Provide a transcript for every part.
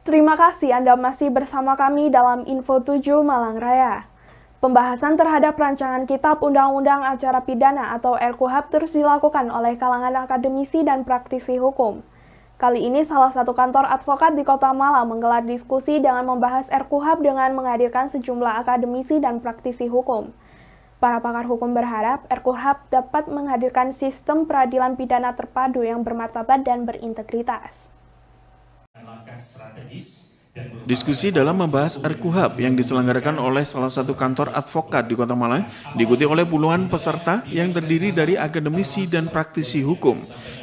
Terima kasih Anda masih bersama kami dalam Info 7 Malang Raya. Pembahasan terhadap rancangan Kitab Undang-Undang Acara Pidana atau RKUHP terus dilakukan oleh kalangan akademisi dan praktisi hukum. Kali ini salah satu kantor advokat di Kota Malang menggelar diskusi dengan membahas RKUHP dengan menghadirkan sejumlah akademisi dan praktisi hukum. Para pakar hukum berharap RKUHP dapat menghadirkan sistem peradilan pidana terpadu yang bermartabat dan berintegritas. Diskusi dalam membahas RKUHP yang diselenggarakan oleh salah satu kantor advokat di Kota Malang diikuti oleh puluhan peserta yang terdiri dari akademisi dan praktisi hukum.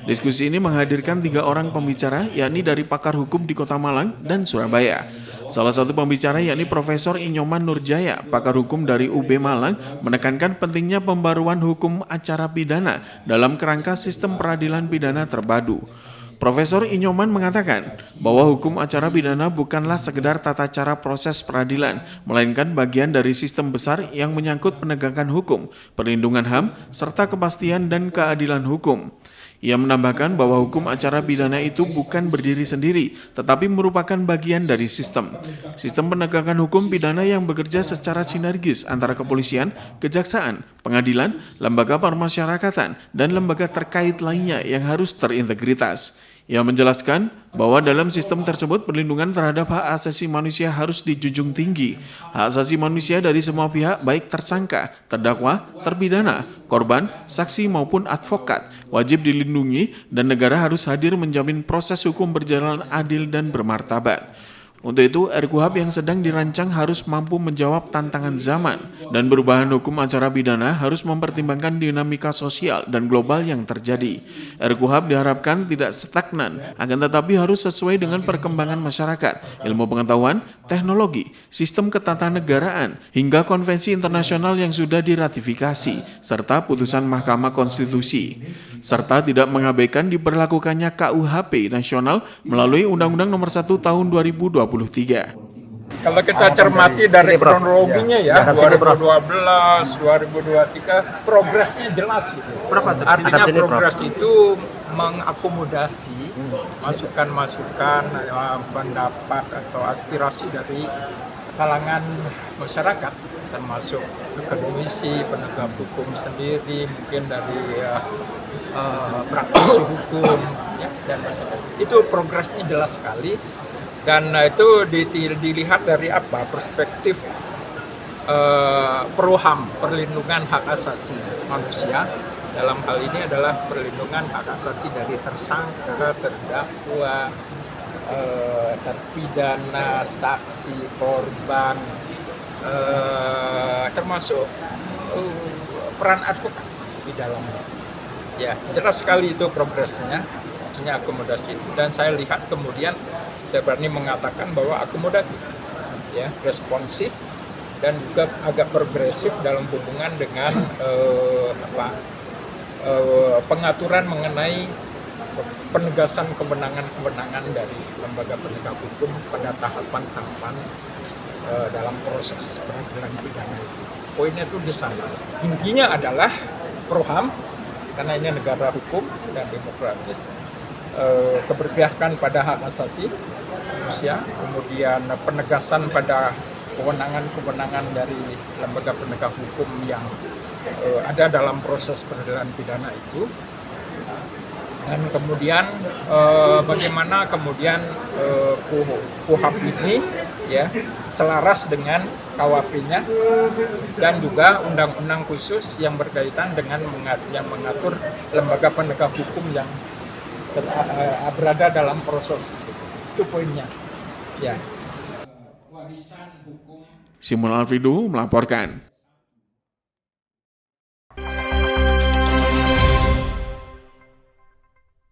Diskusi ini menghadirkan 3 orang pembicara, yakni dari pakar hukum di Kota Malang dan Surabaya. Salah satu pembicara yakni Profesor Inyoman Nurjaya, pakar hukum dari UB Malang, menekankan pentingnya pembaruan hukum acara pidana dalam kerangka sistem peradilan pidana terpadu. Profesor Inyoman mengatakan bahwa hukum acara pidana bukanlah sekedar tata cara proses peradilan, melainkan bagian dari sistem besar yang menyangkut penegakan hukum, perlindungan HAM, serta kepastian dan keadilan hukum. Ia menambahkan bahwa hukum acara pidana itu bukan berdiri sendiri, tetapi merupakan bagian dari sistem. Sistem penegakan hukum pidana yang bekerja secara sinergis antara kepolisian, kejaksaan, pengadilan, lembaga permasyarakatan, dan lembaga terkait lainnya yang harus terintegritas. Ia menjelaskan bahwa dalam sistem tersebut perlindungan terhadap hak asasi manusia harus dijunjung tinggi. Hak asasi manusia dari semua pihak baik tersangka, terdakwa, terpidana, korban, saksi maupun advokat wajib dilindungi dan negara harus hadir menjamin proses hukum berjalan adil dan bermartabat. Untuk itu, RKUHP yang sedang dirancang harus mampu menjawab tantangan zaman dan perubahan hukum acara pidana harus mempertimbangkan dinamika sosial dan global yang terjadi. RKUHP diharapkan tidak stagnan, akan tetapi harus sesuai dengan perkembangan masyarakat, ilmu pengetahuan, teknologi, sistem ketatanegaraan, hingga konvensi internasional yang sudah diratifikasi, serta putusan Mahkamah Konstitusi. Serta tidak mengabaikan diberlakukannya KUHP nasional melalui Undang-Undang Nomor 1 Tahun 2023. Kalau kita cermati dari kronologinya ya, 2012, 2023, progresnya jelas gitu. Artinya progres itu mengakomodasi masukan-masukan, pendapat atau aspirasi dari kalangan masyarakat, termasuk akademisi, penegak hukum sendiri, mungkin dari praktisi hukum, ya, dan masyarakat. Itu progresnya jelas sekali. Dan itu dilihat dari apa? Perspektif pro-HAM, perlindungan hak asasi manusia. Dalam hal ini adalah perlindungan hak asasi dari tersangka, terdakwa, terpidana, saksi, korban, termasuk peran advokat di dalamnya. Ya, jelas sekali itu progresnya. Artinya akomodasi, dan saya lihat kemudian saya berani mengatakan bahwa akomodatif, ya, responsif, dan juga agak progresif dalam hubungan dengan pengaturan mengenai penegasan kewenangan-kewenangan dari lembaga penegak hukum pada tahapan-tahapan dalam proses peradilan pidana itu. Poinnya itu di sana. Intinya adalah pro-HAM, karena ini negara hukum dan demokratis, keberpihakan pada hak asasi manusia, kemudian penegasan pada kewenangan-kewenangan dari lembaga penegak hukum yang ada dalam proses peradilan pidana itu, dan kemudian bagaimana kemudian KUHP ini ya selaras dengan KUHP-nya dan juga undang-undang khusus yang berkaitan dengan yang mengatur lembaga penegak hukum yang berada dalam proses itu poinnya. Ya. Simon Alfredo melaporkan.